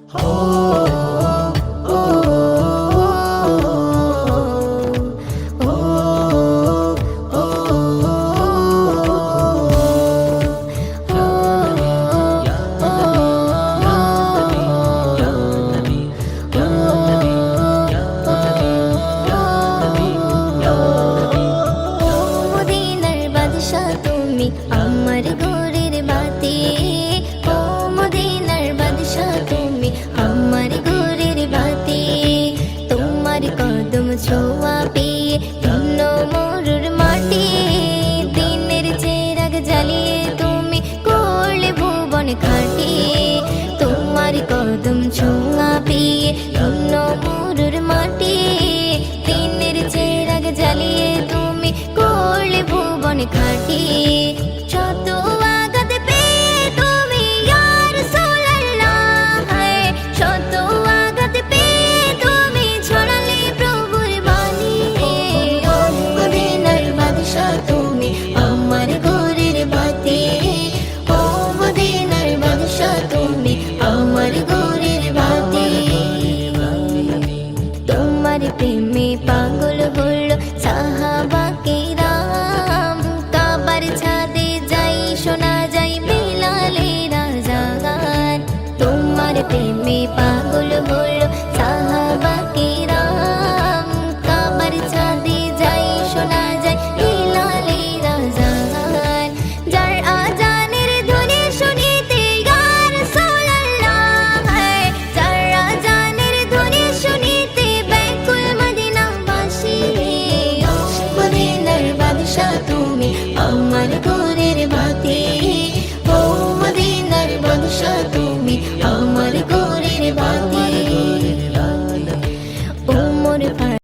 আমার ঘরের বাতি, ও মদিনার বাদশা তুমি আমার ঘরের বাতি। তোমার কদম ছোঁয়া পেয়ে ধন্য মরুর মাটি, দিনের চেরাগ জ্বালিয়ে তুমি করলে ভুবন খাটি। তোমার কদম ছোঁয়া পেয়ে ধন্য মরুর মাটি, দিনের চেরাগ জ্বালিয়ে তুমি করলে ভুবন খাটি। শত আঘাত পেয়ে তুমি ইয়া রাসূলুল্লাহ, শত আঘাত পেয়ে তুমি ছড়ালে প্রভুর বাণী। মদিনার বাদশা তুমি আমার ঘরের বাতি, ও মদিনার বাদশা তুমি আমার ঘরের বাতি। তোমার প্রেমে পাগল হলো সাহাবা কেরাম, কাবার ছাদে যাই শোনা যায় বিলালের আযান। তোমার প্রেমে